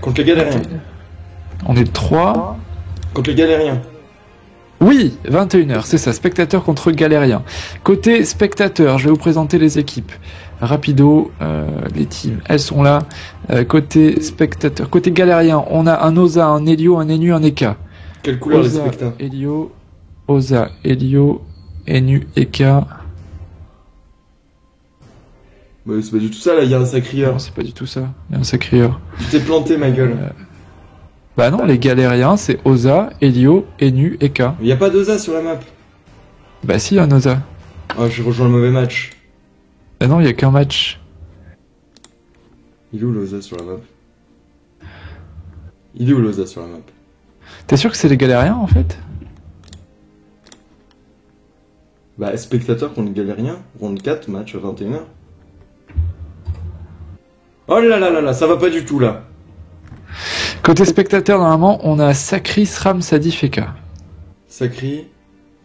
Contre les galériens. On est 3. Contre les galériens. Oui, 21h, c'est ça, spectateurs contre galériens. Côté spectateurs, je vais vous présenter les équipes. Rapido, les teams, elles sont là. Côté spectateurs, côté galériens, on a un Oza, un Elio, un Enu, un Eka. Quelle couleur Oza, les spectateurs? Elio, Oza, Elio, Enu, Eka. Bah, c'est pas du tout ça là, il y a un sacrieur. Non, c'est pas du tout ça, il y a un sacrieur. Tu t'es planté, ma gueule. Bah non, les galériens, c'est Oza, Elio, Enu, Eka. Il y a pas d'Oza sur la map. Bah si, il y a un Oza. Ah, j'ai rejoint le mauvais match. Bah non, il y a qu'un match. Il est où l'Oza sur la map? Il est où l'Oza sur la map? T'es sûr que c'est les galériens en fait? Bah, spectateur contre galérien, round 4, match à 21h. Oh là là là là, ça va pas du tout là. Côté spectateur, normalement, on a Sakri, Sram, Sadi, Feka. Sakri,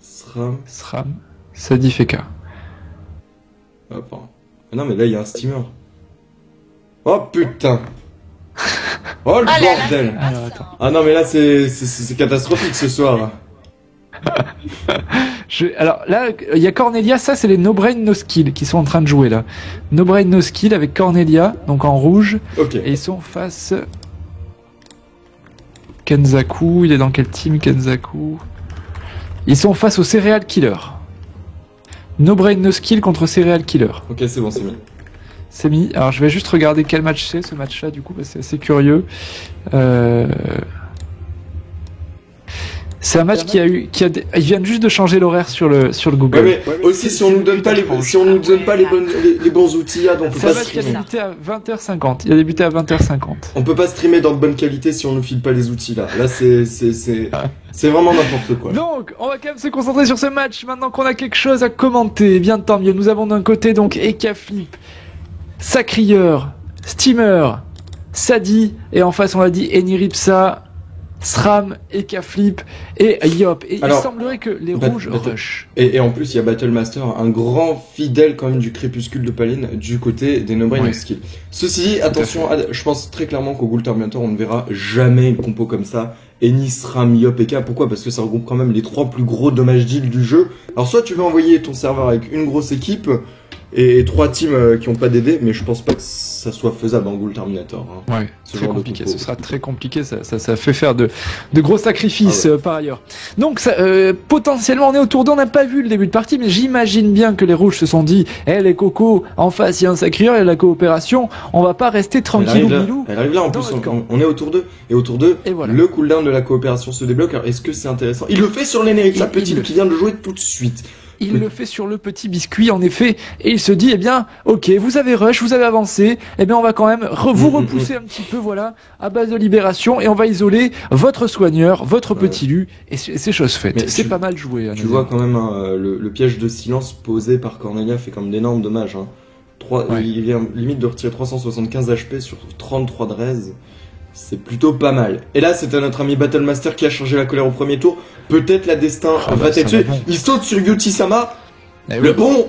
Sram. Sram, Sadi, Feka. Ah, pardon. Ah non, mais là il y a un steamer. Oh putain. Oh le bordel. Alors, attends. Ah non, mais là c'est catastrophique ce soir. Alors là, il y a Cornelia, ça c'est les No Brain No Skill qui sont en train de jouer là. No Brain No Skill avec Cornelia, donc en rouge. Ok. Et ils sont face... Kenzaku, il est dans quel team Kenzaku? Ils sont face au Serial Killer. No Brain No Skill contre Serial Killer. Ok, c'est bon, c'est mis. C'est mis. Alors je vais juste regarder quel match c'est ce match-là du coup, parce que c'est assez curieux. C'est un match ils viennent juste de changer l'horaire sur le Google. Ouais, mais aussi si on nous donne pas les bons outils, on peut C'est un pas match qui a streamer. débuté à 20h50. Il a débuté à 20h50. On peut pas streamer dans de bonne qualité si on nous file pas les outils là. Là c'est vraiment n'importe quoi. Donc, on va quand même se concentrer sur ce match maintenant qu'on a quelque chose à commenter. Bien tant mieux. Nous avons d'un côté donc Eka Flip, Sacrieur, Steamer, Sadi, et en face on l'a dit Eniripsa, Sram, Eka Flip et Yop. Et Alors, il semblerait que les rouges rush. Et en plus il y a Battlemaster, un grand fidèle quand même du crépuscule de Paline du côté des No Brain No Skill. Ceci dit, attention, je pense très clairement qu'au Ghoul Terminator on ne verra jamais une compo comme ça. Eni, Sram, Yop, Eka. Pourquoi? Parce que ça regroupe quand même les 3 plus gros dommages deal du jeu. Alors soit tu veux envoyer ton serveur avec une grosse équipe et 3 teams qui ont pas d'aider, mais je pense pas que ça soit faisable en Ghoul Terminator. Hein. Ouais, Ce très genre de compliqué. compo. Ce sera très compliqué. Ça fait faire de gros sacrifices par ailleurs. Donc ça, potentiellement on est autour d'eux. On n'a pas vu le début de partie, mais j'imagine bien que les rouges se sont dit, les cocos, en face il y a un sacrieur, il y a la coopération. On va pas rester tranquille. Elle arrive là en plus. On est autour d'eux et autour d'eux. Voilà. Le cooldown de la coopération se débloque. Alors est-ce que c'est intéressant? Il le fait sur l'Eneric, sa petite qui vient de jouer tout de suite. Il le fait sur le petit biscuit, en effet, et il se dit, eh bien, ok, vous avez rush, vous avez avancé, eh bien, on va quand même vous repousser un petit peu, voilà, à base de libération, et on va isoler votre soigneur, votre petit Lu, et c'est chose faite. C'est pas mal joué. Tu vois quand même, hein, le piège de silence posé par Cornelia fait comme d'énormes dommages. Hein. Il vient limite de retirer 375 HP sur 33 de raise. C'est plutôt pas mal. Et là, c'était notre ami Battlemaster qui a chargé la colère au premier tour. Peut-être la destin va t'être tué. Il saute sur Yuti-sama. Le bon,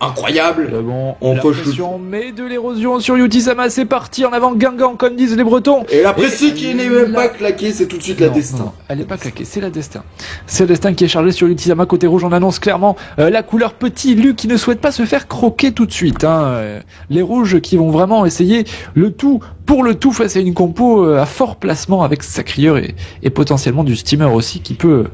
incroyable. Le bon, on la pression, mais de l'érosion sur Yuti-sama, c'est parti en avant Guingamp, comme disent les Bretons. Et la précis qui n'est même pas claquée, c'est tout de suite la destin. Non, elle est pas claquée, c'est la destin. C'est le destin qui est chargé sur Yuti-sama. Côté rouge, on annonce clairement la couleur petit Lu qui ne souhaite pas se faire croquer tout de suite. Hein. Les rouges qui vont vraiment essayer le tout pour le tout face à une compo à fort placement avec Sacrieur et potentiellement du Steamer aussi qui peut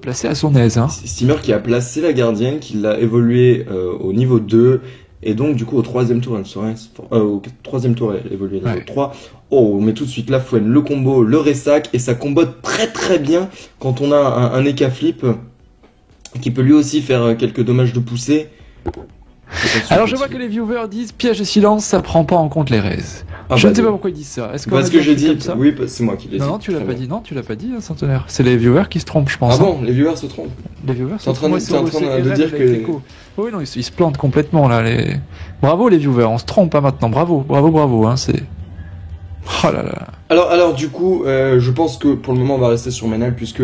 placer à son aise. Hein. Steamer qui a placé la gardienne, qui l'a évolué au niveau 2, et donc du coup au troisième tour elle serait au troisième tour elle évolue au niveau 3. Oh, mais tout de suite la fouenne, le combo, le ressac, et ça combote très très bien quand on a un Eka Flip qui peut lui aussi faire quelques dommages de poussée. Alors je vois que les viewers disent piège de silence, ça prend pas en compte les raises. Je ne sais pas pourquoi ils disent ça. Parce que j'ai dit, oui, c'est moi qui l'ai dit. Non, tu l'as pas dit, tu l'as pas dit, Centenaire. C'est les viewers qui se trompent, je pense. Ah bon, les viewers se trompent. Les viewers se trompent. T'es en train de dire que... Oui, non, ils se plantent complètement là. Bravo les viewers, on se trompe maintenant. Bravo, hein, c'est... Oh là là. Alors du coup, je pense que pour le moment on va rester sur Menal puisque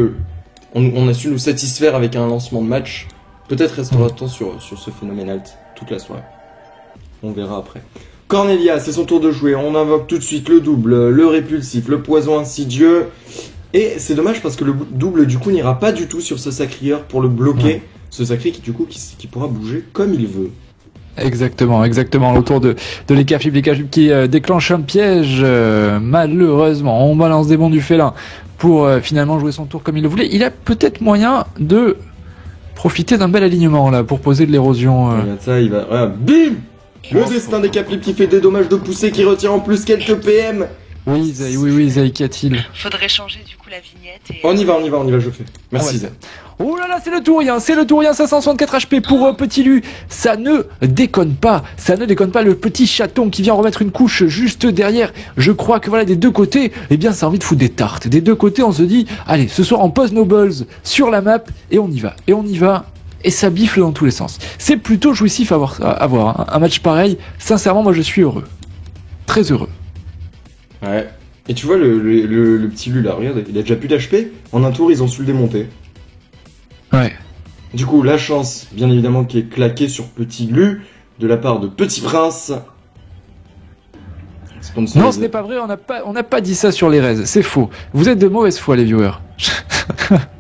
on a su nous satisfaire avec un lancement de match. Peut-être restera-t-on sur ce phénomène alt toute la soirée. On verra après. Cornelia, c'est son tour de jouer. On invoque tout de suite le double, le répulsif, le poison insidieux. Et c'est dommage parce que le double du coup n'ira pas du tout sur ce sacrieur pour le bloquer. Ouais. Ce sacré qui du coup qui pourra bouger comme il veut. Exactement. Autour de l'Ekaflip qui déclenche un piège. Malheureusement, on balance des bons du félin pour finalement jouer son tour comme il le voulait. Il a peut-être moyen de profiter d'un bel alignement là pour poser de l'érosion. Regarde ça, il va. Regarde, bim. Le destin d'Ekaflip qui fait des dommages de poussée, qui retire en plus quelques PM. Oui, Zay, qu'y a-t-il? Faudrait changer du coup la vignette et... On y va, je fais. Merci Zay. Oh là là, c'est le Tourien, 564 HP pour Petit Lu. Ça ne déconne pas, le petit chaton qui vient remettre une couche juste derrière. Je crois que voilà, des deux côtés, eh bien, ça a envie de foutre des tartes. Des deux côtés, on se dit, allez, ce soir on pose nos balls sur la map et on y va. Et ça bifle dans tous les sens. C'est plutôt jouissif à voir, hein. Un match pareil, sincèrement, moi je suis heureux. Très heureux. Ouais. Et tu vois le petit Lu là, regarde, il a déjà plus d'HP. En un tour, ils ont su le démonter. Ouais. Du coup, la chance, bien évidemment, qui est claquée sur Petit Lu de la part de Petit Prince. Sponsorisé. Non, ce n'est pas vrai, on n'a pas dit ça sur les raids, c'est faux. Vous êtes de mauvaise foi, les viewers.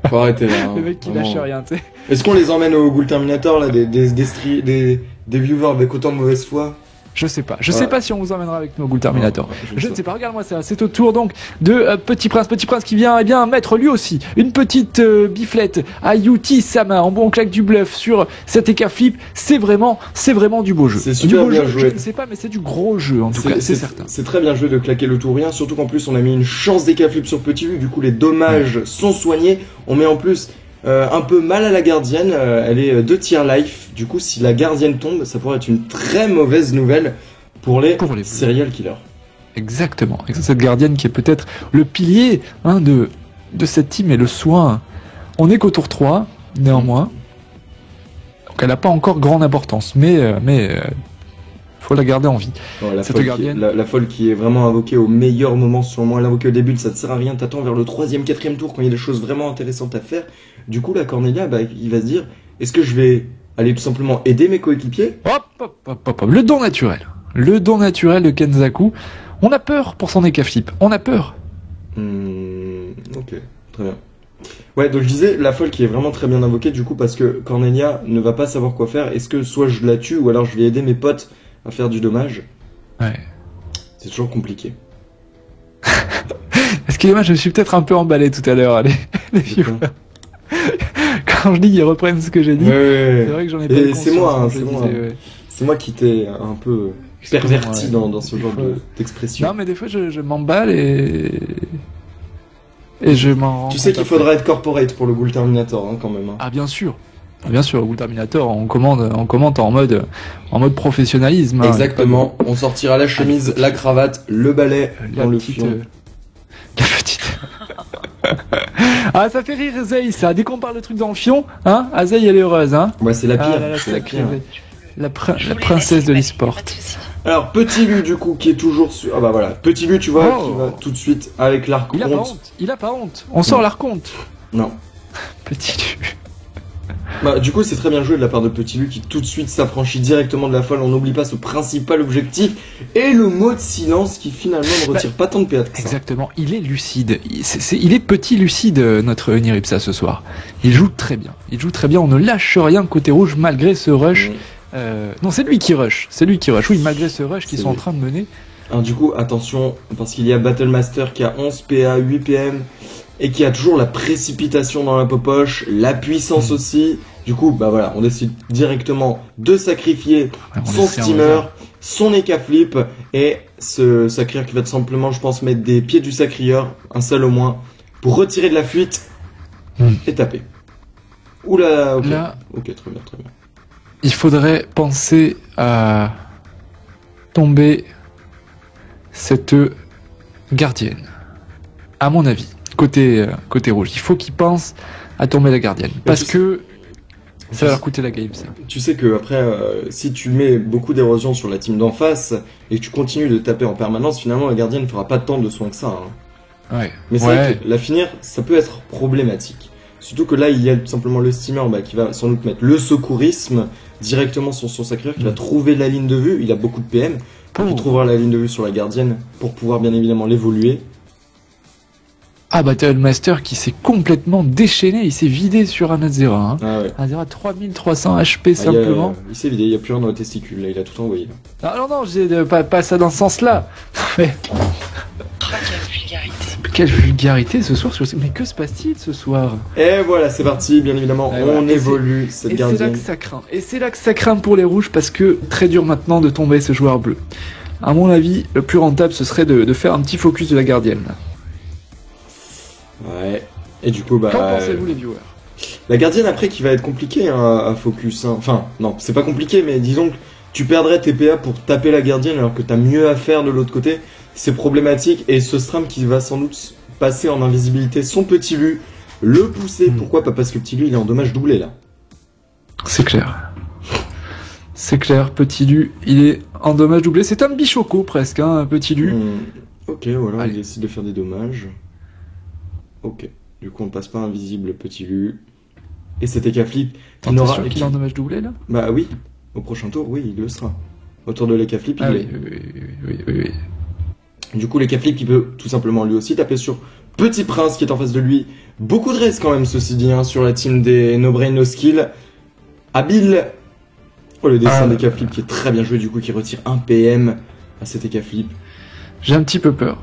Faut arrêter là. Hein, le mec qui lâche rien, tu sais. Est-ce qu'on les emmène au Ghoul Terminator, là, des viewers avec autant de mauvaise foi? Je sais pas si on vous emmènera avec nous au Ghoul Terminator. Je ne sais pas, regarde-moi ça, c'est au tour donc de Petit Prince qui vient mettre lui aussi une petite biflette à Yuti Sama en bon claque du bluff sur cet Ekaflip. C'est vraiment du beau jeu. C'est super bien joué. Je ne sais pas, mais c'est du gros jeu en tout cas, c'est certain. C'est très bien joué de claquer le Tourien, surtout qu'en plus on a mis une chance d'Ekaflip sur Petit Lu, du coup les dommages sont soignés. On met en plus un peu mal à la gardienne, elle est 2 tiers life, du coup si la gardienne tombe, ça pourrait être une très mauvaise nouvelle pour les serial killers. Exactement, cette gardienne qui est peut-être le pilier de cette team et le soin. On est qu'au tour 3, néanmoins, donc elle n'a pas encore grande importance, mais faut la garder en vie. Oh, la folle qui est vraiment invoquée au meilleur moment, selon moi. L'invoquer au début, ça ne sert à rien. T'attends vers le 3e, 4e tour quand il y a des choses vraiment intéressantes à faire. Du coup, la Cornelia, il va se dire, est-ce que je vais aller tout simplement aider mes coéquipiers? Hop. Le don naturel de Kenzaku. On a peur pour son Ekaflip. On a peur. Ok, très bien. Ouais, donc je disais, la folle qui est vraiment très bien invoquée, du coup, parce que Cornelia ne va pas savoir quoi faire. Est-ce que soit je la tue, ou alors je vais aider mes potes à faire du dommage? Ouais. C'est toujours compliqué. Excusez-moi, je me suis peut-être un peu emballé tout à l'heure, allez, les viewers. Quand je dis qu'ils reprennent ce que j'ai dit, c'est vrai que j'en ai pas eu conscience. C'est moi qui t'ai un peu perverti dans ce genre d'expression. Non, mais des fois je m'emballe et je m'en rends Tu sais qu'il faudra être corporate pour le Ghoul Terminator, quand même. Ah, bien sûr, le Ghoul Terminator, on commente en mode professionnalisme. Exactement, on sortira la chemise, la cravate, le balai dans le fion. La petite. Ah, ça fait rire Zay, ça. Dès qu'on parle de trucs dans le fion, Zay elle est heureuse, Ouais, c'est la pire. C'est la pire. La princesse de l'e-sport. Alors, Petit Lu, du coup, qui est toujours sur... Ah bah voilà, Petit Lu, tu vois, qui va tout de suite avec l'arc-compte. Il a pas honte. On sort l'arc-compte. Non. Petit Lu. Bah, du coup, c'est très bien joué de la part de Petit Lu qui tout de suite s'affranchit directement de la folle. On n'oublie pas ce principal objectif et le mot de silence qui finalement ne retire pas tant de PA. Exactement, il est lucide. Il est petit lucide, notre Niripsa ce soir. Il joue très bien. On ne lâche rien côté rouge malgré ce rush. Non, c'est lui qui rush. Oui, malgré ce rush qu'ils sont en train de mener. Alors, du coup, attention, parce qu'il y a Battlemaster qui a 11 PA, 8 PM. Et qui a toujours la précipitation dans la popoche, la puissance aussi. Du coup, bah voilà, on décide directement de sacrifier son steamer, son Ekaflip, et ce sacrieur qui va tout simplement, je pense, mettre des pieds du sacrieur, un seul au moins, pour retirer de la fuite et taper. Oula, ok. Là, ok, très bien. Il faudrait penser à tomber cette gardienne, à mon avis. Côté rouge, il faut qu'ils pensent à tomber la gardienne, parce que ça va leur coûter la game, ça. Tu sais que après, si tu mets beaucoup d'érosion sur la team d'en face et que tu continues de taper en permanence, finalement la gardienne ne fera pas tant de soin que ça. Ouais. Mais c'est vrai que la finir, ça peut être problématique. Surtout que là, il y a tout simplement le steamer qui va sans doute mettre le secourisme directement sur son sacrieur, qui va trouver la ligne de vue. Il a beaucoup de PM. qui trouvera la ligne de vue sur la gardienne pour pouvoir bien évidemment l'évoluer. Ah, Battlemaster qui s'est complètement déchaîné, il s'est vidé sur Anazera. Hein. Ah ouais. Anazera 3300 HP simplement. Il s'est vidé, il n'y a plus rien dans le testicule, là, il a tout envoyé. Là. Ah, non, j'ai pas ça dans ce sens-là. Mais... Quelle vulgarité. Quelle vulgarité ce soir. Mais que se passe-t-il ce soir? Et voilà, c'est parti, bien évidemment, on évolue cette gardienne. Et c'est là que ça craint. Et c'est là que ça craint pour les rouges parce que très dur maintenant de tomber ce joueur bleu. À mon avis, le plus rentable ce serait de faire un petit focus de la gardienne. Ouais, et du coup, Qu'en pensez-vous les viewers? La gardienne après qui va être compliquée hein, à focus. Hein. Enfin, non, c'est pas compliqué, mais disons que tu perdrais tes PA pour taper la gardienne alors que t'as mieux à faire de l'autre côté. C'est problématique et ce Stram qui va sans doute passer en invisibilité son petit Lu, le pousser. Pourquoi? Pas parce que petit Lu il est en dommage doublé là. C'est clair. C'est clair, petit Lu, il est en dommage doublé. C'est un bichoco presque, hein, un petit Lu. Ok, voilà, Allez. il décide de faire des dommages. Ok, du coup on passe pas invisible petit Lu. Et c'était Flip T'es sûr qu'il est en dommage doublé là? Bah oui, au prochain tour, oui, il le sera. Au tour de l'Eka Flip, il est. Oui. Du coup, l'Eka Flip qui peut tout simplement lui aussi taper sur Petit Prince qui est en face de lui. Beaucoup de race quand même, ceci dit, hein, sur la team des No Brain No Skill. Habile. Oh, le dessin d'Eka Flip qui est très bien joué, du coup, qui retire un PM à cet Eka Flip. J'ai un petit peu peur.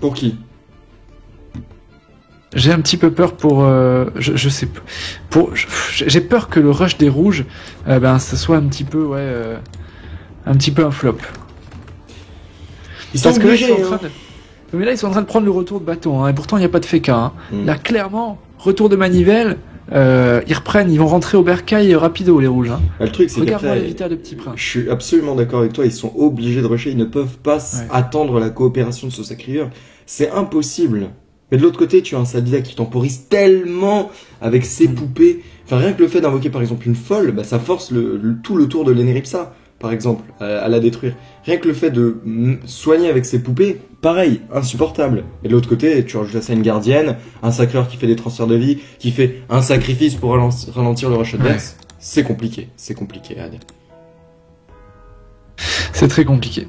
Pour qui? J'ai un petit peu peur pour, je sais pas, j'ai peur que le rush des rouges, ça soit un petit peu, un petit peu un flop. Ils sont obligés, Mais là, ils sont en train de prendre le retour de bâton, hein, et pourtant il n'y a pas de féca. Hein. Là, clairement, retour de manivelle, ils reprennent, ils vont rentrer au bercail rapido, les rouges. Hein. Bah, le truc, c'est Regarde-moi qu'après, les vitas de Petit Prince. je suis absolument d'accord avec toi, ils sont obligés de rusher, ils ne peuvent pas attendre la coopération de ce sacrieur. C'est impossible. Mais de l'autre côté, tu as un Sadida qui temporise tellement avec ses poupées. Enfin, rien que le fait d'invoquer par exemple une folle, bah, ça force tout le tour de l'Eneripsa, par exemple, à la détruire. Rien que le fait de soigner avec ses poupées, pareil, insupportable. Et de l'autre côté, tu rajoutes à ça une gardienne, un sacreur qui fait des transferts de vie, qui fait un sacrifice pour ralentir le rush adverse. C'est compliqué, Ad. C'est très compliqué.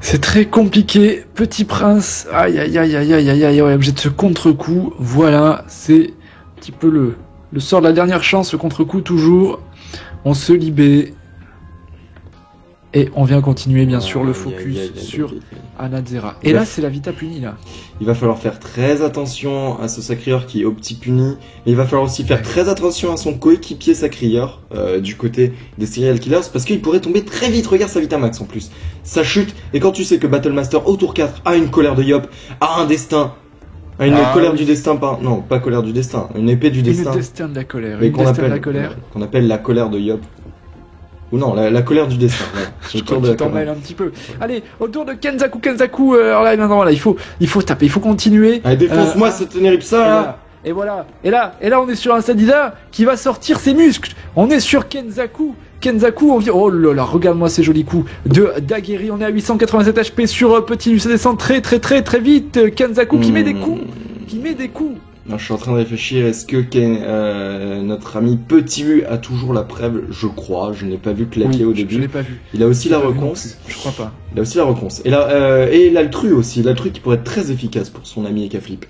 C'est très compliqué. Petit Prince, aïe, objet de ce contre-coup. Voilà, c'est un petit peu le sort de la dernière chance, le contre-coup toujours. On se libère. Et on vient continuer, bien sûr, le focus sur Anazera. Et là, c'est la Vita punie, là. Il va falloir faire très attention à ce sacrieur qui est au petit puni. Mais il va falloir aussi faire très attention à son coéquipier sacrieur, du côté des serial killers, parce qu'il pourrait tomber très vite. Regarde sa Vita Max, en plus. Ça chute. Et quand tu sais que Battlemaster, au tour 4, a une colère de Yop, a un destin, a une colère du destin, non, pas colère du destin, une épée du destin. Une destin de la colère. Mais qu'on appelle la colère de Yop. Ou non, la colère du destin. Ouais. Je crois que tu t'en mêles un petit peu. Allez, autour de Kenzaku. Alors là, non, il faut taper, il faut continuer. Allez, défonce-moi cette Neripsa là. Et voilà. Et là, on est sur un Sadida qui va sortir ses muscles. On est sur Kenzaku, on vient. Oh là là, regarde-moi ces jolis coups de Daguerre. On est à 887 HP sur Petit Lu. Ça descend très vite. Kenzaku qui met des coups. Non, je suis en train de réfléchir, est-ce que notre ami Petit Lu a toujours la preuve? Je crois, je n'ai pas vu claquer au début. Je l'ai pas vu. Il a aussi la reconce. Je crois pas. Il a aussi la reconce. Et là, et l'altru aussi, l'altru qui pourrait être très efficace pour son ami Eka Flip.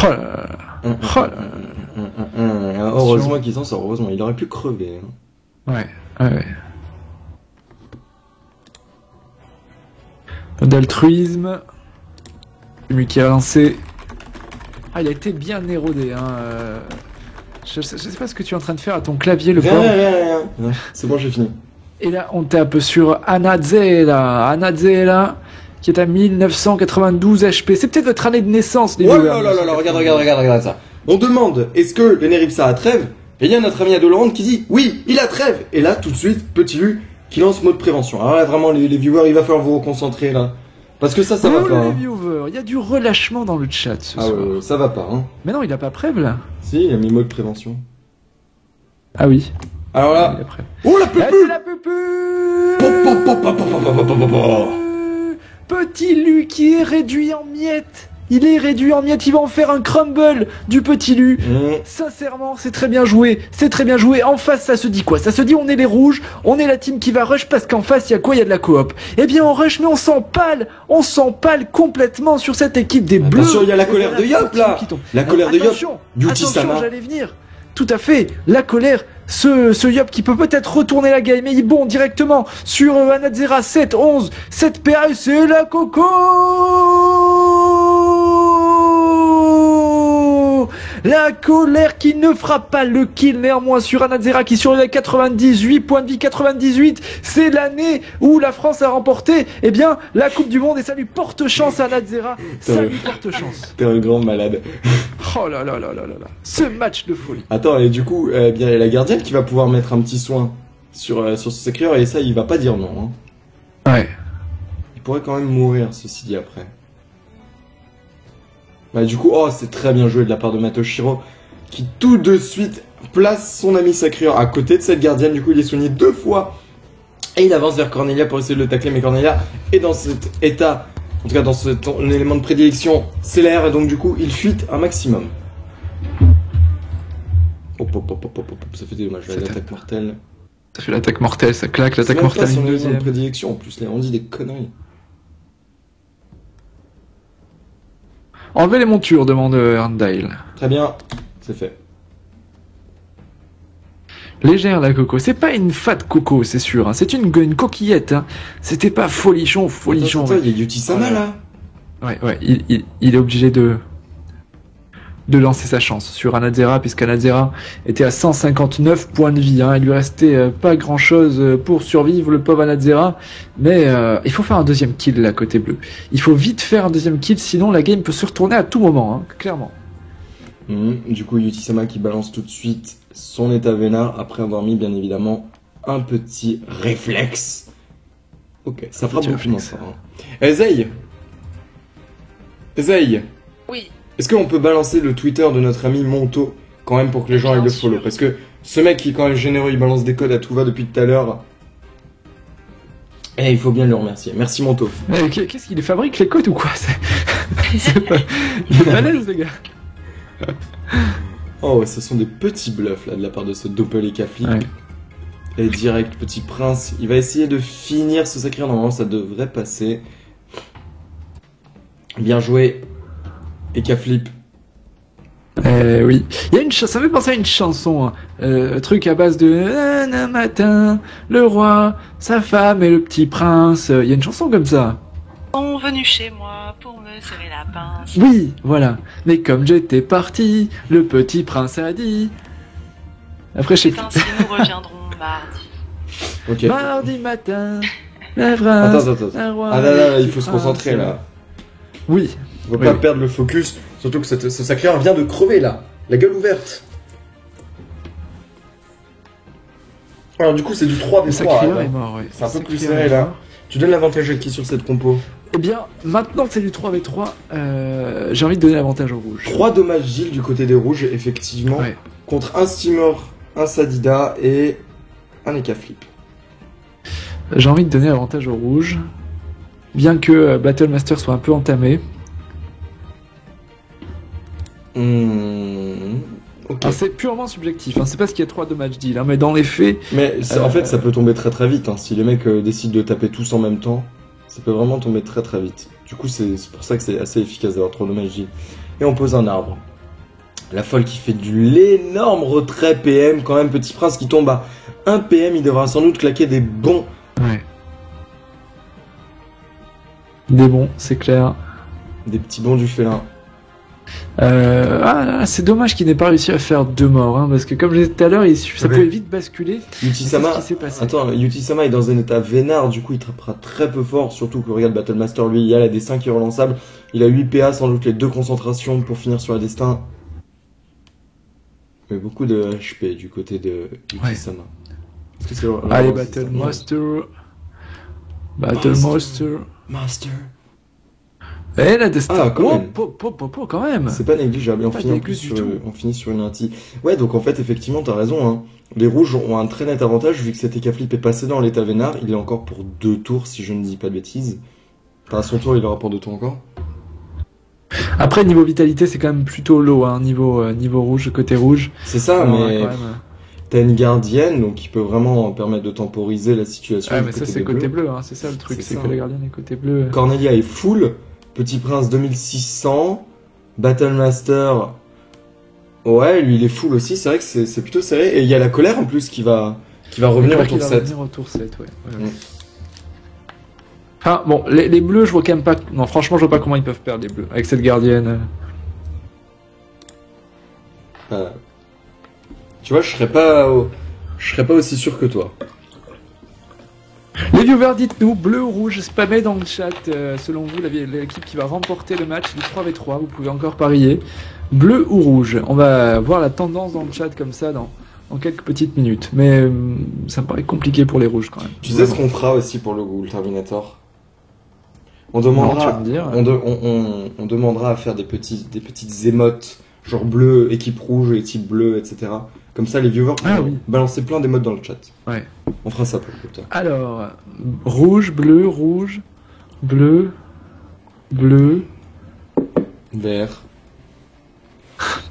Oh là là. Heureusement qu'il s'en sort, heureusement, il aurait pu crever. Hein. Ouais. D'altruisme. Lui qui a lancé. Ah, il a été bien érodé. Hein. Je sais pas ce que tu es en train de faire à ton clavier, le pauvre. Rien. C'est bon, j'ai fini. Et là, on tape sur Anazera, qui est à 1992 HP. C'est peut-être votre année de naissance, les Oh là là là, regarde ça. On demande, est-ce que le Neripsa a trêve? Et il y a notre ami Adolorand qui dit, oui, il a trêve. Et là, tout de suite, Petit Lu qui lance mode prévention. Alors là, vraiment, les viewers, il va falloir vous reconcentrer, là. Parce que ça va pas. Les viewers, il y a du relâchement dans le chat ce soir. Ouais, ça va pas, hein. Mais non, il a pas prêve, là. Si, il a mis mode prévention. Ah oui. Alors là... Oh, la pupu! C'est la pupu! Petit Lu qui est réduit en miettes Il est réduit en miettes, il va en faire un crumble du petit Lu. Sincèrement, c'est très bien joué. C'est très bien joué. En face, ça se dit quoi? Ça se dit on est les rouges, on est la team qui va rush parce qu'en face, il y a quoi? Il y a de la coop. Eh bien, on rush, mais on s'empale complètement sur cette équipe des bleus. Attention, il y a la colère de Yop là. La colère de Yop. Attention, j'allais venir. Tout à fait, la colère, ce Yop qui peut peut-être retourner la game, mais il bond directement sur Anadzera, 7-11, 7 PA, c'est la coco. La colère qui ne fera pas le kill néanmoins sur Anadzera qui survit à 98 points de vie, 98, c'est l'année où la France a remporté la Coupe du Monde et ça lui porte chance à Anadzera, ça lui porte chance. T'es un grand malade. Oh là là là là là là, ce match de folie. Attends, et du coup, il y a la gardienne qui va pouvoir mettre un petit soin sur ce sacreur et ça il va pas dire non. Hein. Ouais. Il pourrait quand même mourir ceci dit après. Bah du coup, c'est très bien joué de la part de Matoshiro qui tout de suite place son ami Sacreur à côté de cette gardienne. Du coup, il est soigné 2 fois et il avance vers Cornelia pour essayer de le tacler, mais Cornelia est dans cet état, en tout cas dans cet élément de prédilection, c'est l'air et donc du coup, il fuite un maximum. Ça fait dommage, l'attaque mortelle. Ça fait l'attaque mortelle, ça claque, l'attaque mortelle. C'est son élément de prédilection en plus, là, on dit des conneries. Enlevez les montures, demande Erndale. Très bien, c'est fait. Légère la coco, c'est pas une fat coco, c'est sûr, hein. C'est une coquillette, hein. C'était pas folichon. Attends, il y a Yuti-sama là. Ouais, il est obligé de lancer sa chance sur Anadzera, puisqu'Anadzera était à 159 points de vie, hein. Il lui restait pas grand chose pour survivre, le pauvre Anadzera, mais il faut faire un deuxième kill là côté bleu. Il faut vite faire un deuxième kill, sinon la game peut se retourner à tout moment, hein, clairement. Du coup, Yuti-sama qui balance tout de suite son état vénard après avoir mis bien évidemment un petit réflexe. Ok, ça fera beaucoup dans ça. Ezei. Oui. Est-ce qu'on peut balancer le Twitter de notre ami Monto quand même pour que les gens aillent le follow? Parce que ce mec qui est quand même généreux, il balance des codes à tout va depuis tout à l'heure. Et il faut bien le remercier. Merci Monto. Qu'est-ce qu'il fabrique les codes ou quoi? C'est pas... Il est balèze ce gars. Oh, ce sont des petits bluffs là de la part de ce Doppel et Caflip. Ouais. Et direct, petit prince. Il va essayer de finir ce sacré. Normalement, ça devrait passer. Bien joué. Et Caflip. Oui. Il y a une ça me fait penser à une chanson. Hein. Truc à base de un matin, le roi, sa femme et le petit prince. Il y a une chanson comme ça. Sont venus chez moi pour me serrer la pince. Oui, voilà. Mais comme j'étais parti, le petit prince a dit. Après, je sais plus. Ainsi, nous reviendrons mardi. Ok. Mardi matin, la prince. Attends. Un roi, ah là, il faut se concentrer là. Oui. On va pas perdre le focus. Surtout que ce sacré vient de crever là. La gueule ouverte. Alors du coup, c'est du 3v3. Est mort, ouais. C'est un peu plus serré là. Tu donnes l'avantage à qui sur cette compo? Eh bien, maintenant que c'est du 3v3, j'ai envie de donner l'avantage aux rouges. 3 dommages Gilles du côté des rouges, effectivement. Ouais. Contre un Steamer, un Sadida et un Ekaflip. J'ai envie de donner l'avantage aux rouges. Bien que Battlemaster soit un peu entamé. Okay. C'est purement subjectif, hein. C'est parce qu'il y a 3 dommages deal, hein, mais dans les faits... Mais en fait, ça peut tomber très très vite. Hein. Si les mecs décident de taper tous en même temps, ça peut vraiment tomber très très vite. Du coup, c'est pour ça que c'est assez efficace d'avoir 3 dommages deal. Et on pose un arbre. La folle qui fait l'énorme retrait PM, quand même. Petit prince qui tombe à 1 PM, il devra sans doute claquer des bons. Ouais. Des bons, c'est clair. Des petits bons du félin. C'est dommage qu'il n'ait pas réussi à faire 2 morts, hein, parce que comme je disais tout à l'heure, ça pouvait vite basculer. Yuti-sama, attends, Yuti-sama est dans un état vénard, du coup il trappera très peu fort, surtout que regarde Battlemaster, lui, il y a la destin qui est relançable, il a 8 PA, sans doute les 2 concentrations pour finir sur la destin. Mais beaucoup de HP du côté de Yuti-sama. Ouais. Allez, Battlemaster. Master. Eh, la destin. Ah, quand même. Quand même. C'est pas négligeable. On finit sur une anti. Ouais, donc en fait, effectivement, t'as raison. Hein. Les rouges ont un très net avantage vu que cet Ekaflip est passé dans l'état vénard. Il est encore pour 2 tours, si je ne dis pas de bêtises. Enfin, à son tour, il aura pour 2 tours encore. Après, niveau vitalité, c'est quand même plutôt low, hein, niveau rouge, côté rouge. C'est ça, Alors, mais quand même, t'as une gardienne, donc qui peut vraiment permettre de temporiser la situation. ouais, du mais ça, côté c'est des côté Bleus. bleu, hein, c'est ça le truc, C'est c'est ça. que la gardienne est côté bleu. Cornelia est full, Petit Prince 2600, Battlemaster, ouais, lui il est full aussi, c'est vrai que c'est plutôt serré, et il y a la colère en plus qui va revenir au Qui tour va 7. revenir au tour 7, ouais. Mm. Enfin, bon, les bleus, je vois quand même pas. Non, franchement, je vois pas comment ils peuvent perdre les bleus avec cette gardienne. Tu vois, je serais pas aussi sûr que toi. Les viewers, dites-nous, bleu ou rouge, spammez dans le chat, selon vous, l'équipe qui va remporter le match du 3v3, vous pouvez encore parier. Bleu ou rouge, on va voir la tendance dans le chat comme ça dans quelques petites minutes. Mais ça me paraît compliqué pour les rouges quand même. Tu sais ce qu'on fera aussi pour le Ghoul Terminator? On demandera, Non, tu vas me dire. on demandera à faire des petites émotes, genre bleu, équipe rouge, équipe bleue, etc. Comme ça, les viewers Ah pourront oui. balancer plein d'émotes dans le chat. Ouais. On fera ça pour le Ghoul. Alors, rouge, bleu, bleu, Vert.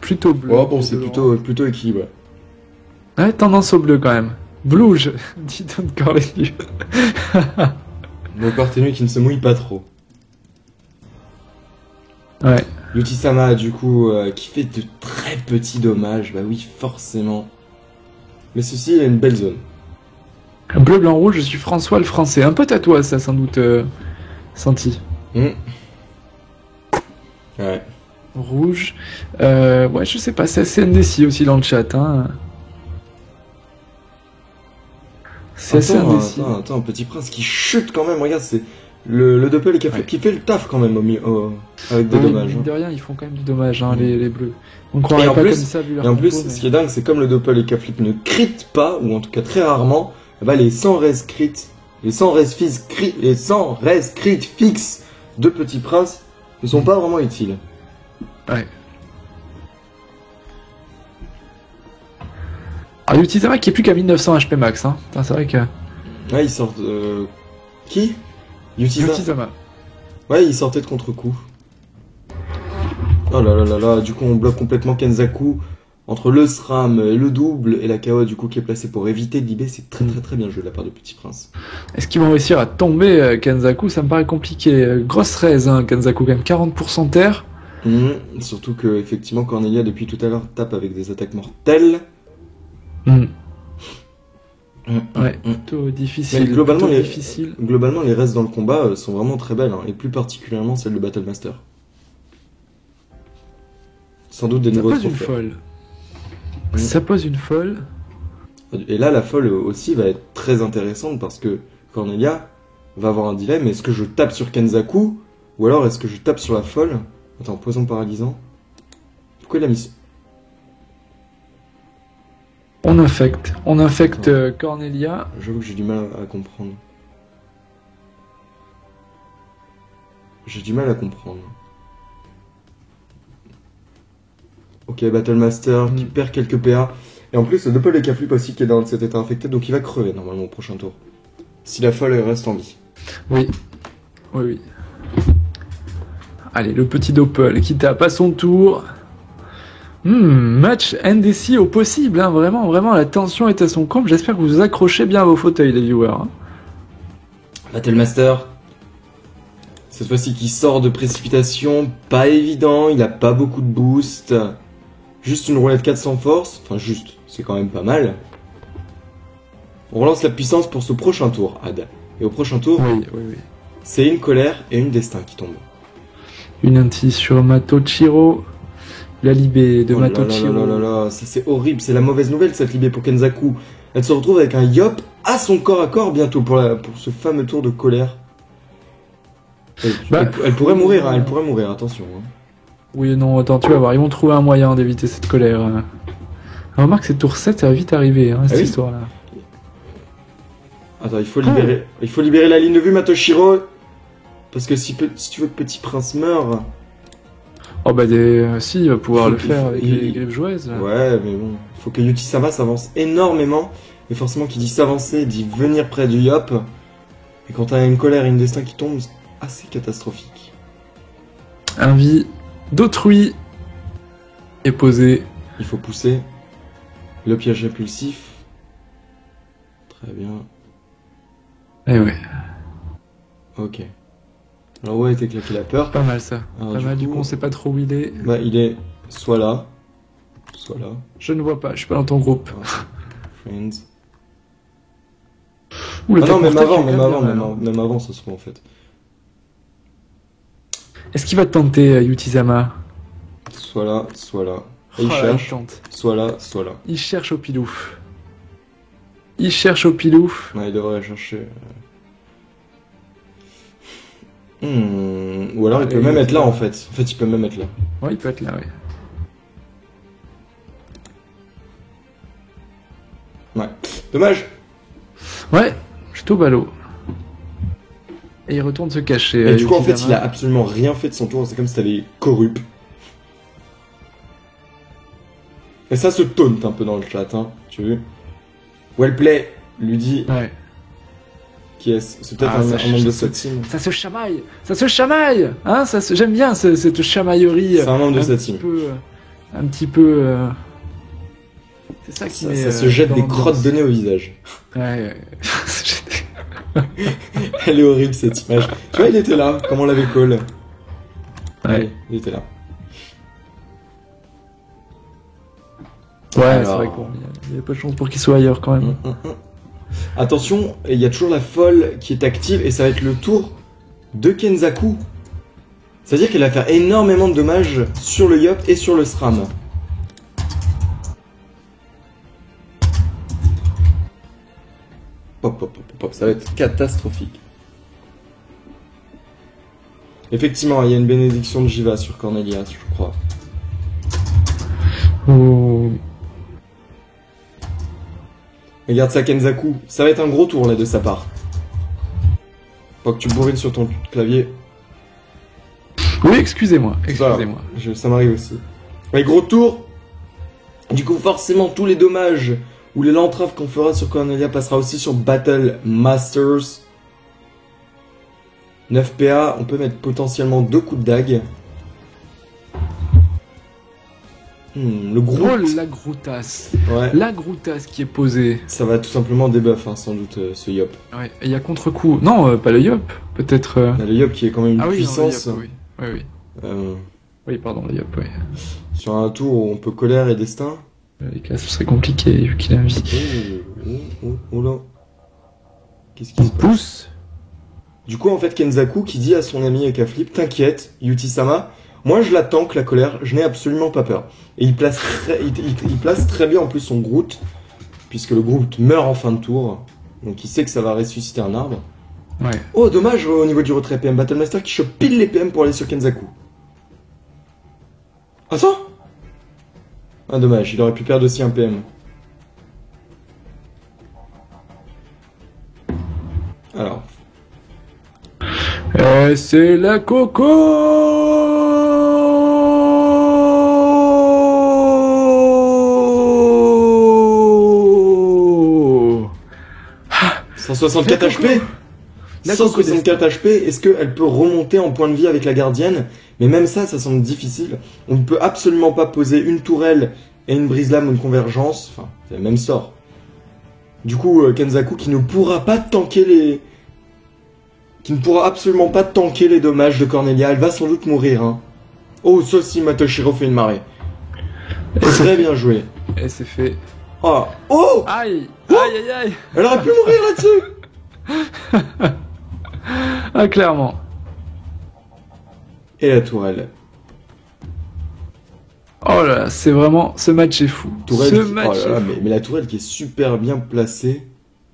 plutôt bleu. Oh bon, c'est plutôt équilibré. Ouais, tendance au bleu quand même. Blouge, dit encore les yeux. Mon corps ténu qui ne se mouille pas trop. Ouais. Yuti-sama, du coup, qui fait de très petits dommages. Bah oui, forcément. Mais ceci, il a une belle zone. Bleu, blanc, rouge, je suis François le français. Un peu tatouage, ça, sans doute, senti. Ouais. Rouge. Ouais, je sais pas, c'est CNDC aussi dans le chat. Hein. C'est CNDC. Attends, Petit Prince qui chute quand même. Regarde, c'est le Doppel Ouais. qui fait le taf quand même avec des dommages. Mine hein. de rien, ils font quand même du dommage, hein, Mm. les bleus. On croirait Et en pas plus- comme ça, vu leur Et en plus, compo, mais- ce qui est dingue, c'est comme le Doppel et K-Flip ne crit pas, ou en tout cas très rarement, bah les 100 res crit, les 100 res crit fixes de Petit Prince ne sont pas vraiment utiles. Ouais. Alors, Yuti-sama qui est plus qu'à 1900 HP max. Hein. Putain, c'est vrai que. Ouais, ils sortent. Qui Yuti-sama. Yuti-sama. Ouais, il sortait de contre-coup. Oh là là là là, du coup on bloque complètement Kenzaku. Entre le SRAM, le double et la KO du coup qui est placé pour éviter de libérer, c'est très très très bien joué de la part de Petit Prince. Est-ce qu'ils vont réussir à tomber Kenzaku? Ça me paraît compliqué. Grosse raise, hein, Kenzaku, quand même 40% terre. Surtout que effectivement Cornelia depuis tout à l'heure tape avec des attaques mortelles. Ouais, plutôt difficile. Mais globalement, plutôt les- difficile. Globalement les restes dans le combat sont vraiment très belles, hein, et plus particulièrement celle de Battlemaster. Sans doute des Ça nouveaux pose une trophées. folle. Ça pose une folle. Et là la folle aussi va être très intéressante parce que Cornelia va avoir un dilemme, est-ce que je tape sur Kenzaku ou alors est-ce que je tape sur la folle? Attends, poison paralysant. Pourquoi il a mis... On infecte Cornelia. J'avoue que j'ai du mal à comprendre. J'ai du mal à comprendre. Ok, Battlemaster qui perd quelques PA. Et en plus, le Doppel et K-Flip aussi qui est dans cet état infecté, donc il va crever normalement au prochain tour. Si la folle reste en vie. Oui. Oui. Allez, le petit Doppel qui tape à son tour. Match NDC au possible, hein, vraiment, la tension est à son comble. J'espère que vous vous accrochez bien à vos fauteuils, les viewers. Hein. Battlemaster. Cette fois-ci qui sort de précipitation, pas évident, il a pas beaucoup de boost. Juste une roulette 400 force, enfin juste, c'est quand même pas mal. On relance la puissance pour ce prochain tour, Ad. Et au prochain tour, Oui. c'est une colère et une destin qui tombent. Une anti sur Matochiro. La libé de Oh là Matochiro. là là là là, ça c'est horrible, c'est la mauvaise nouvelle cette libé pour Kenzaku. Elle se retrouve avec un Yop à son corps à corps bientôt pour ce fameux tour de colère. Elle pourrait mourir, hein, elle pourrait mourir, attention. Hein. Oui, non, attends, tu vas voir, ils vont trouver un moyen d'éviter cette colère. Remarque, c'est tour 7, ça va vite arriver, hein, cette oui. histoire-là. Attends, il faut libérer la ligne de vue, Matochiro. Parce que si tu veux que Petit Prince meure... Oh bah si, il va pouvoir le faire avec les il- griffes joueuses. Là. Ouais, mais bon, il faut que Yuti-sama s'avance énormément. Et forcément, qui dit s'avancer, dit venir près du Yop. Et quand t'as une colère et une destin qui tombent, c'est assez catastrophique. Un vie d'autrui est posé. Il faut pousser. Le piège répulsif. Très bien. Eh ouais, Ok. Alors ouais, t'es claqué la peur. pas mal ça. Alors, Pas mal, du coup on sait pas trop où il est. Bah, il est soit là, soit là. Je ne vois pas, je suis pas dans ton groupe. Friends. Ouh, le Ah non, tac même mortel, avant, il est même quand avant, bien, même, là. même avant, ça se trouve en fait. Est-ce qu'il va te tenter, Yutisama? Soit là, soit là. Et il Oh là, cherche. tente. Soit là, soit là. Il cherche au pilouf. Il cherche au pilouf. Ouais, il devrait chercher. Ou alors il Allez, peut même il être là va- en fait. En fait, il peut même être là. Ouais, il peut être là, ouais. Ouais. Dommage. Ouais, je suis au ballot. Et il retourne se cacher. Et du coup, en fait, Yutisama. il a absolument rien fait de son tour. C'est comme si t'avais corrupt. Et ça se taunte un peu dans le chat, hein. Tu as vu? Wellplay lui dit Ouais. qui est-ce? C'est peut-être Ah, ça, un membre de ça- cette team. Ça se chamaille. Ça se chamaille. Hein, j'aime bien cette chamaillerie. C'est un membre de cette petit team. peu, un petit peu. C'est ça qui Ça, met, ça se jette dans des l'ambiance. crottes de nez au visage. Ouais. Elle est horrible cette image. Tu vois, il était là, comme on l'avait call. Ouais. Allez, il était là. Ouais, Alors. c'est vrai qu'il y a pas de chance pour qu'il soit ailleurs quand même. Attention, il y a toujours la folle qui est active et ça va être le tour de Kenzaku. C'est-à-dire qu'elle va faire énormément de dommages sur le Yop et sur le SRAM. Pop, pop, pop, pop, ça va être catastrophique. Effectivement, il y a une bénédiction de Jiva sur Cornelia, je crois. Oh. Regarde ça, Kenzaku. Ça va être un gros tour là de sa part. Faut que tu bourrines sur ton clavier. Oui, excusez-moi. C'est pas grave. Excusez-moi. Ça m'arrive aussi. Mais gros tour. Du coup, forcément, tous les dommages ou les entraves qu'on fera sur Cornelia passera aussi sur Battle Masters. 9 PA, on peut mettre potentiellement 2 coups de dague. Le gros. Oh, la groutasse. Ouais. La groutasse qui est posée. Ça va tout simplement débuff, hein, sans doute, ce Yop. Ouais. Et il y a contre-coup. Non, pas le Yop. Peut-être. Il y a le Yop qui est quand même une Ah oui, non, le puissance. Yop, oui. Oui, oui. euh, Oui, pardon, le Yop, oui. sur un tour où on peut colère et destin. Les cas, ce serait compliqué vu qu'il a envie. Oh là. Qu'est-ce qui se passe? Pousse. Du coup, en fait, Kenzaku qui dit à son ami Ekaflip, t'inquiète, Yuti-sama, moi je la tank la colère, je n'ai absolument pas peur. Et il place très bien en plus son Groot, puisque le Groot meurt en fin de tour, donc il sait que ça va ressusciter un arbre. Ouais. Oh, dommage au niveau du retrait PM, Battlemaster qui chope pile les PM pour aller sur Kenzaku. Attends! Ah, dommage, il aurait pu perdre aussi un PM. Alors. C'est la coco. 164 La HP coco. La 164 HP, est-ce qu'elle peut remonter en point de vie avec la gardienne? Mais même ça, ça semble difficile. On ne peut absolument pas poser une tourelle et une brise-lame ou une convergence. Enfin, c'est le même sort. Du coup, Kenzaku qui ne pourra pas tanker les... Qui ne pourra absolument pas tanker les dommages de Cornelia. Elle va sans doute mourir, hein. Oh, sauf si Matoshiro fait une marée. Très bien joué. Et c'est fait. Oh, oh, Aïe. Oh. Aïe, aïe, aïe. elle aurait pu mourir là-dessus. Ah, clairement. Et la tourelle. Oh là là, c'est vraiment... Ce match est fou. Tourelle Ce qui- match oh là là, est fou. mais la tourelle qui est super bien placée.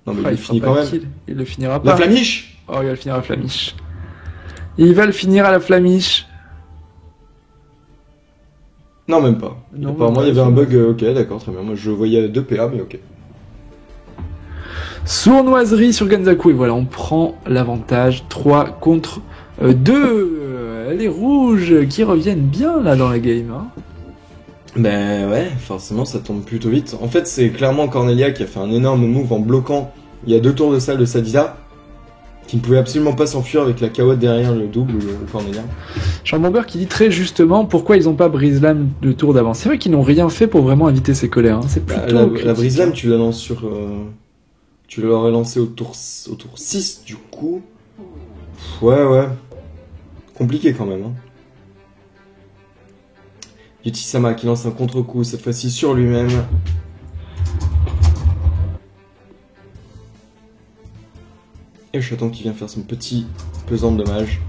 Non mais Ah, il fera finit pas quand le même. kill. Il le finira La pas. flamiche. Oh, il va le finir à la flamiche. Il va le finir à la flamiche. Non même pas. Non, Apparemment même il y pas, avait un c'est bug. Ok d'accord très bien. Moi je voyais 2 PA mais ok. Sournoiserie sur Ganzaku. Et voilà, on prend l'avantage. 3 contre 2. Les rouges qui reviennent bien là dans la game. Hein. Ben ouais forcément ça tombe plutôt vite. En fait c'est clairement Cornelia qui a fait un énorme move en bloquant. Il y a 2 tours de salle de Sadida. Qui ne pouvait absolument pas s'enfuir avec la carotte derrière le double ou le corner. Jean Bomber qui dit très justement pourquoi ils n'ont pas brise-lame le tour d'avant. C'est vrai qu'ils n'ont rien fait pour vraiment éviter ces colères. Hein. C'est plutôt la brise-lame, tu la lances sur... Tu l'aurais lancé au tour 6 du coup. Ouais. Compliqué quand même. Hein. Yuti-sama qui lance un contre-coup, cette fois-ci sur lui-même. Et le chaton qui vient faire son petit pesant de dommage.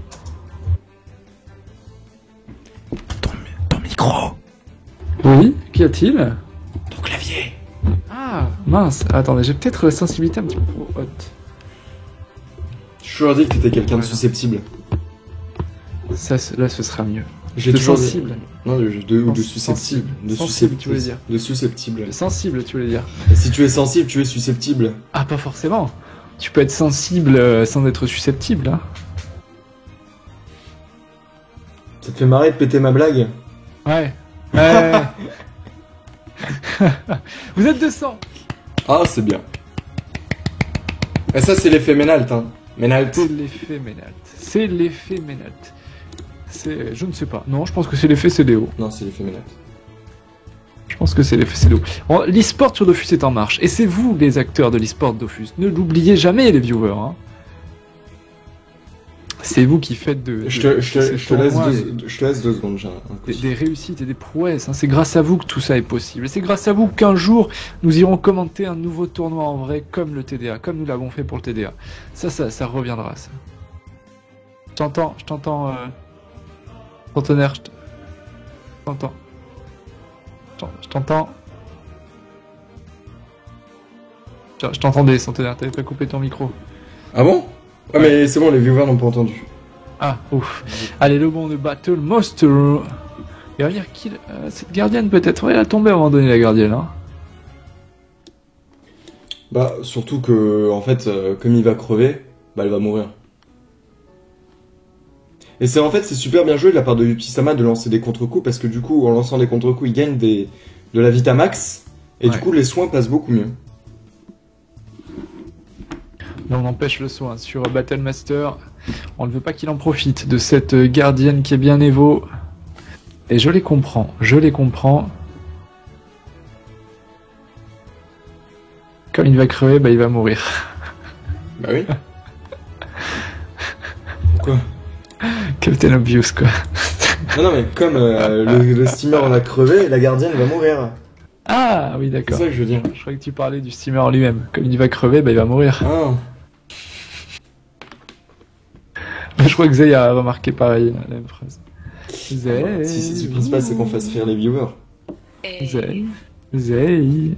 Ton micro. Oui, qu'y a-t-il? Ton clavier. Ah, mince. Attendez, j'ai peut-être la sensibilité un petit peu trop haute. Je toujours dit que t'étais quelqu'un de susceptible. Ça, là, ce sera mieux. J'ai De toujours sensible. Non, de susceptible. De Sensible, tu voulais dire. De susceptible. Sensible, tu voulais dire. Et si tu es sensible, tu es susceptible. Ah, pas forcément. Tu peux être sensible sans être susceptible. Hein. Ça te fait marrer de péter ma blague? Ouais. Vous êtes 200. Ah, c'est bien. Et ça, c'est l'effet Ménalt, hein. Ménalt. C'est l'effet Ménalt. C'est l'effet Ménalt. C'est... Je ne sais pas. Non, je pense que c'est l'effet CDO. Non, c'est l'effet Ménalt. Je pense que c'est l'effet CDO. Bon, l'e-sport sur Dofus est en marche. Et c'est vous, les acteurs de l'e-sport Dofus. Ne l'oubliez jamais, les viewers. Hein. C'est vous qui faites Je te laisse 2 secondes, j'ai un coup. Des réussites et des prouesses. Hein. C'est grâce à vous que tout ça est possible. Et c'est grâce à vous qu'un jour, nous irons commenter un nouveau tournoi en vrai, comme le TDA, comme nous l'avons fait pour le TDA. Ça reviendra, ça. Je t'entends, Centenaire, je t'entends. Je t'entends. Je t'entendais, Centenaire, t'avais pas coupé ton micro. Ah bon? Ah mais c'est bon, les viewers n'ont pas entendu. Ah, ouf. Allez, le bon de Battle Monster. Il va venir kill cette gardienne peut-être. Ouais, elle a tombé à un moment donné, la gardienne. Hein. Bah, surtout que, en fait, comme il va crever, bah elle va mourir. Et c'est super bien joué de la part de Yuki-sama de lancer des contre-coups, parce que du coup, en lançant des contre-coups, il gagne de la Vitamax, et du coup, les soins passent beaucoup mieux. Mais on empêche le soin sur Battlemaster. On ne veut pas qu'il en profite de cette gardienne qui est bien évo. Et je les comprends. Quand il va crever, bah il va mourir. Bah oui. Quoi? Captain Obvious, quoi. Non, mais comme le steamer va crever, la gardienne va mourir. Ah oui, d'accord. C'est ça que je veux dire. Je croyais que tu parlais du steamer en lui-même. Comme il va crever, bah il va mourir. Ah. Je crois que Zay a remarqué pareil, la même phrase. Zay. Si le principal c'est qu'on fasse rire les viewers. Zay.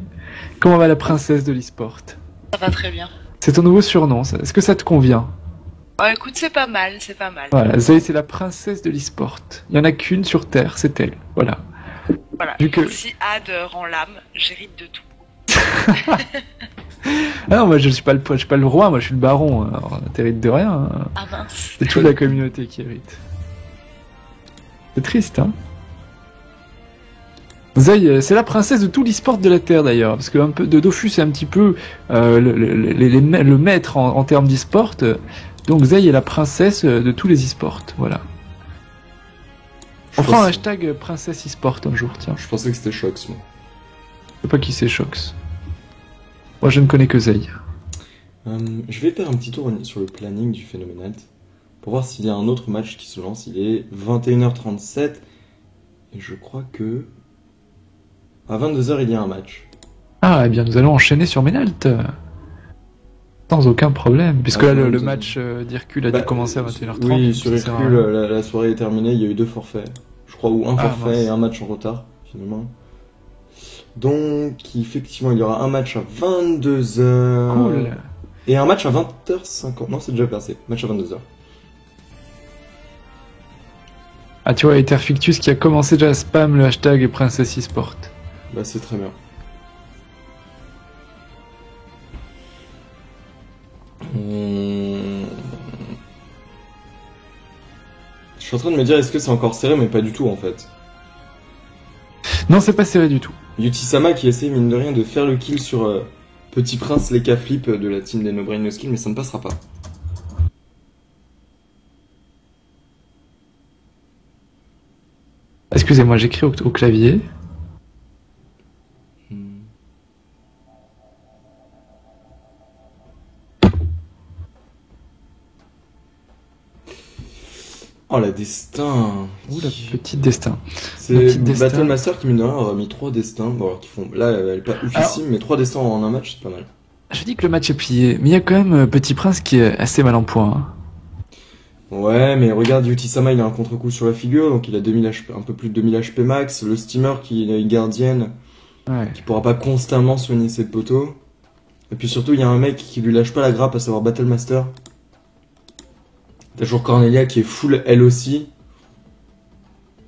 Comment va la princesse de l'e-sport? Ça va très bien. C'est ton nouveau surnom, ça. Est-ce que ça te convient? Oh, écoute, c'est pas mal. Voilà, Zay c'est la princesse de l'e-sport. Il y en a qu'une sur Terre, c'est elle. Voilà. Vu que... Si Ad rend l'âme, j'hérite de tout. Ah non, moi je suis pas le roi, moi je suis le baron. Alors t'hérites de rien. Hein. Ah mince. C'est toute la communauté qui hérite. C'est triste, hein. Zay, c'est la princesse de tout l'e-sport de la Terre d'ailleurs, parce que un peu de Dofus c'est un petit peu le maître en termes d'e-sport. Donc Zay est la princesse de tous les e-sports, voilà. On fera un hashtag princesse e-sport un jour, tiens. Je pensais que c'était Shox, moi. Je sais pas qui c'est Shox. Moi je ne connais que Zay. Je vais faire un petit tour sur le planning du Phénoménal pour voir s'il y a un autre match qui se lance. Il est 21h37 et je crois que à 22h il y a un match. Ah, eh bien nous allons enchaîner sur Ménalt. Sans aucun problème, puisque là le match d'Hercule a dû commencer à 21h30. Oui, sur Hercule, la soirée est terminée, il y a eu 2 forfaits. Je crois, ou un forfait et un match en retard, finalement. Donc, effectivement, il y aura un match à 22h. Cool. Et un match à 20h50. Non, c'est déjà passé. Match à 22h. Ah, tu vois, Etherfictus qui a commencé déjà à spam le hashtag Princess eSport. Bah, c'est très bien. Je suis en train de me dire, est-ce que c'est encore serré, mais pas du tout en fait. Non, c'est pas serré du tout. Yuti-sama qui essaie, mine de rien, de faire le kill sur Petit Prince, les K-Flip de la team des No Brain No Skill, mais ça ne passera pas. Excusez-moi, j'écris au clavier. Oh la destin. Ouh, la petite destin. C'est Battle Master qui mine de rien aura mis 3 destins. Bon alors qu'ils font. Là elle est pas oufissime, mais 3 destins en un match c'est pas mal. Je dis que le match est plié, mais il y a quand même Petit Prince qui est assez mal en point. Hein. Ouais, mais regarde, Yuti-sama il a un contre-coup sur la figure, donc il a 2000 HP, un peu plus de 2000 HP max. Le steamer qui est une gardienne, qui pourra pas constamment soigner ses poteaux. Et puis surtout, il y a un mec qui lui lâche pas la grappe, à savoir Battle Master. T'as toujours Cornelia qui est full elle aussi.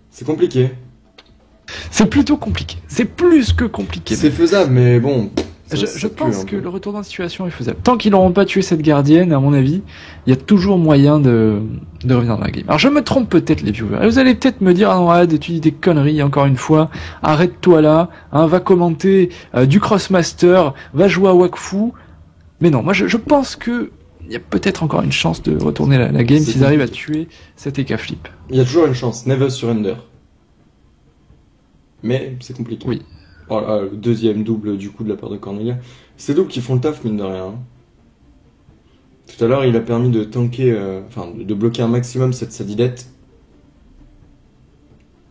C'est compliqué. C'est plutôt compliqué. C'est plus que compliqué. C'est faisable, mais bon. Je pense que le retournement de situation est faisable. Tant qu'ils n'auront pas tué cette gardienne, à mon avis, il y a toujours moyen de revenir dans la game. Alors je me trompe peut-être les viewers. Et vous allez peut-être me dire, ah non, Ad, tu dis des conneries encore une fois. Arrête-toi là, hein, va commenter du Crossmaster, va jouer à Wakfu. Mais non, moi je pense que il y a peut-être encore une chance de retourner la game s'ils arrivent à tuer cet EK Flip. Il y a toujours une chance, never surrender. Mais c'est compliqué. Oui. Oh là, le deuxième double du coup de la part de Cornelia. C'est doubles qui font le taf mine de rien. Tout à l'heure il a permis de tanker, de bloquer un maximum cette sadidette.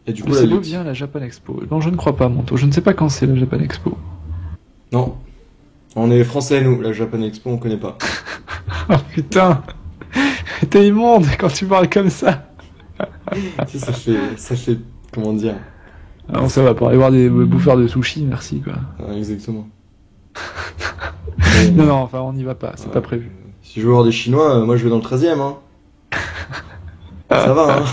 Et du coup c'est beau vient la Japan Expo. Non je ne crois pas Monto, je ne sais pas quand c'est la Japan Expo. Non. On est français nous, la Japan Expo on connaît pas. Oh putain. T'es immonde quand tu parles comme ça. Si, ça fait, comment dire. Alors ça va, pour aller voir des bouffeurs de sushi, merci quoi. Ah, exactement. Non, enfin on n'y va pas, c'est pas prévu. Si je veux voir des Chinois, moi je vais dans le 13ème, hein. Ça va, hein.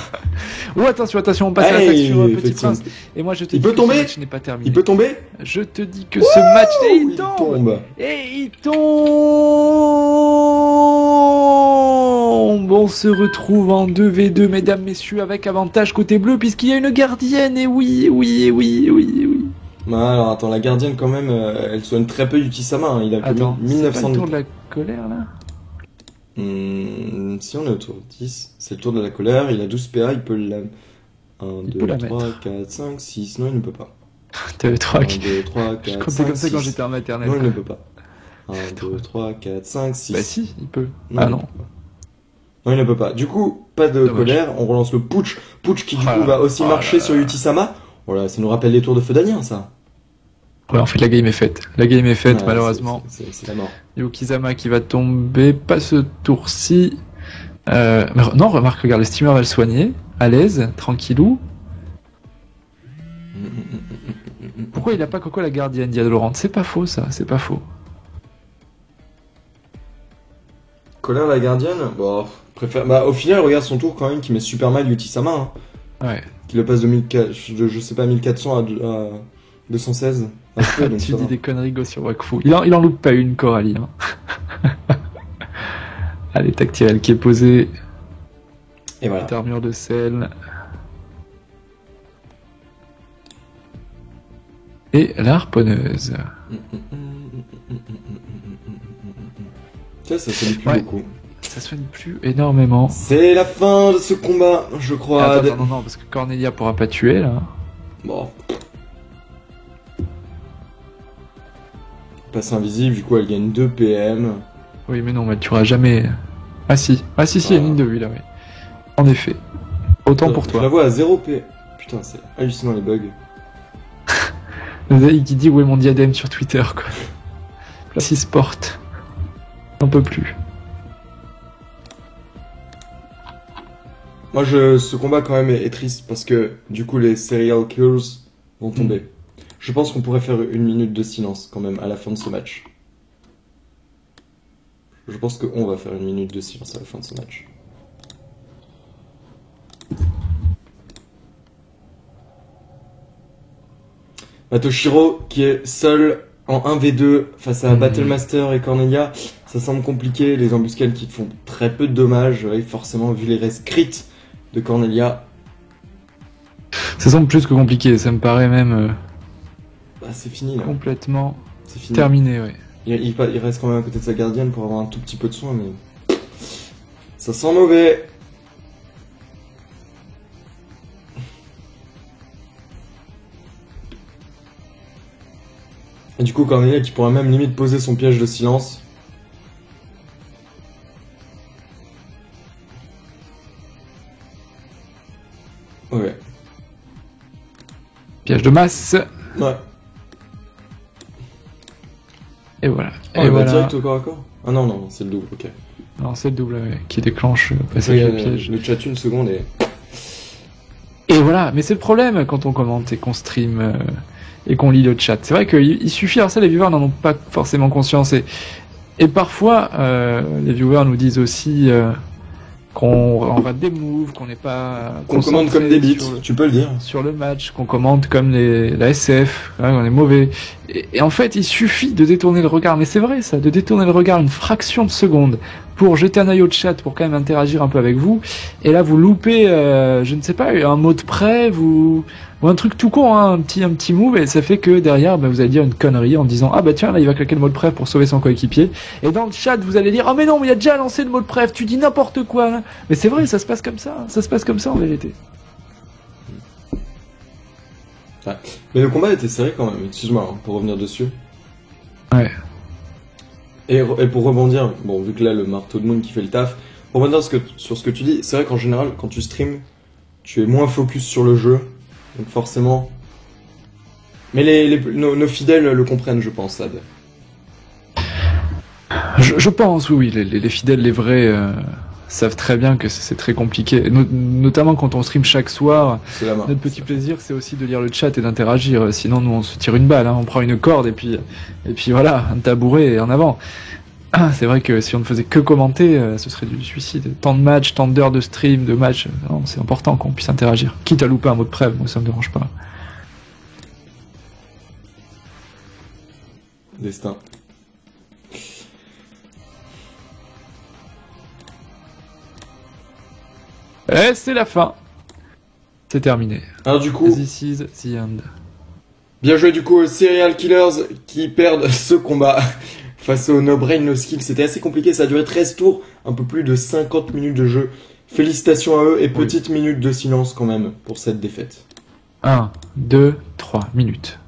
Oh attention, on passe à l'attaque sur Petit Prince. Et moi je te dis que ce match n'est pas terminé. Il peut tomber. Je te dis que ce match... Et il tombe. On se retrouve en 2v2, mesdames, messieurs, avec avantage côté bleu, puisqu'il y a une gardienne, et oui. Bah alors attends, la gardienne quand même, elle soigne très peu Yuti-sama, hein. Il a que 1900... c'est pas le tour de la colère, là si on est autour de 10, c'est le tour de la colère, il a 12 PA, il peut la... 1, 2, 3, 4, 5, 6, non il ne peut pas. T'avais 3, 1, 2, 3, 4, 5, 6... Je comptais comme ça quand j'étais en maternelle. Non il ne peut pas. 1, 2, 3, 4, 5, 6... Bah si, il peut. Non, non. Non, il ne peut pas. Du coup, pas de colère, on relance le Putsch. Putsch qui du coup va aussi marcher sur Yuti-sama. Voilà, ça nous rappelle les tours de Feudanien, ça. Ouais, en fait, la game est faite. Malheureusement. C'est la mort. Yuki-sama qui va tomber, pas ce tour-ci. Non, remarque, regarde, le steamer va le soigner. À l'aise, tranquillou. Pourquoi il a pas Coco la gardienne, dit Laurent? C'est pas faux, ça, c'est pas faux. Colère la gardienne? Bon, au final, regarde son tour quand même qui met super mal Yuti-sama. Hein. Ouais. Qui le passe de 1400 à 216. Peu, donc tu dis des conneries, go sur Wakfu. Il en loupe pas une, Coralie. Hein. Allez, tactile qui est posé. Et voilà. Petite armure de sel. Et la harponneuse. Ça soigne plus beaucoup. Ça soigne plus énormément. C'est la fin de ce combat, je crois. Attends, non, parce que Cornelia pourra pas tuer, là. Bon. Passe invisible, du coup elle gagne 2 PM. Oui, mais non, elle tuera jamais. Ah si, il y a une ligne de vue, là, oui. En effet. Autant pour toi. Je la vois à 0 P. Putain, c'est hallucinant les bugs. Zaï qui dit où est mon diadème sur Twitter, quoi. Place Sport. On peut plus. Moi, ce combat quand même est triste parce que du coup les serial killers vont tomber. Je pense qu'on pourrait faire 1 minute de silence quand même à la fin de ce match. Je pense qu'on va faire 1 minute de silence à la fin de ce match. Matoshiro qui est seul en 1v2 face à Battlemaster et Cornelia. Ça semble compliqué, les embuscades qui te font très peu de dommages, et forcément vu les restes crits de Cornelia. Ça semble plus que compliqué, ça me paraît même... Bah, c'est fini là. Complètement fini. Terminé, ouais. Il reste quand même à côté de sa gardienne pour avoir un tout petit peu de soin, mais... Ça sent mauvais. coup, Cornelia qui pourra même limite poser son piège de silence. Ouais. Piège de masse. Ouais. Et voilà. Oh, et voilà. Direct au corps à corps. Ah non, non, c'est le double, ok. Non, c'est le double qui déclenche le passage du piège. Le chat une seconde et... Et voilà, mais c'est le problème quand on commente et qu'on stream et qu'on lit le chat. C'est vrai qu'il suffit, alors ça les viewers n'en ont pas forcément conscience et parfois les viewers nous disent aussi qu'on rate des moves, qu'on n'est pas qu'on commande comme des bits, tu peux le dire. Sur le match, qu'on commande comme la SF, hein, on est mauvais. Et en fait, il suffit de détourner le regard, mais c'est vrai ça, de détourner le regard une fraction de seconde pour jeter un œil au chat, pour quand même interagir un peu avec vous. Et là, vous loupez, je ne sais pas, un mot de prêve ou un truc tout con, hein, un petit move, et ça fait que derrière, vous allez dire une connerie en disant ah bah tiens là il va claquer le mot de prêve pour sauver son coéquipier. Et dans le chat, vous allez dire ah mais non, mais il a déjà lancé le mot de prêve, tu dis n'importe quoi là. Mais c'est vrai, ça se passe comme ça, ça se passe comme ça en vérité. Ouais. Mais le combat était serré quand même, excuse-moi, hein, pour revenir dessus. Ouais. Et pour rebondir, bon, vu que là, le marteau de Moon qui fait le taf, pour rebondir sur ce que tu dis, c'est vrai qu'en général, quand tu streams, tu es moins focus sur le jeu, donc forcément... Mais nos fidèles le comprennent, je pense, Sad. Je pense, oui, les fidèles, les vrais, savent très bien que c'est très compliqué, notamment quand on stream chaque soir. Notre petit plaisir, c'est aussi de lire le chat et d'interagir. Sinon, nous, on se tire une balle, hein, on prend une corde et puis voilà, un tabouret et en avant. C'est vrai que si on ne faisait que commenter, ce serait du suicide. Tant de matchs, tant d'heures de stream, de matchs, c'est important qu'on puisse interagir. Quitte à louper un mot de preuve, moi ça me dérange pas. Destin. Et c'est la fin. C'est terminé. Alors du coup... This is the end. Bien joué du coup aux Serial Killers qui perdent ce combat face aux No Brain No Skill. C'était assez compliqué, ça a duré 13 tours, un peu plus de 50 minutes de jeu. Félicitations à eux et petite minute de silence quand même pour cette défaite. 1, 2, 3 minutes.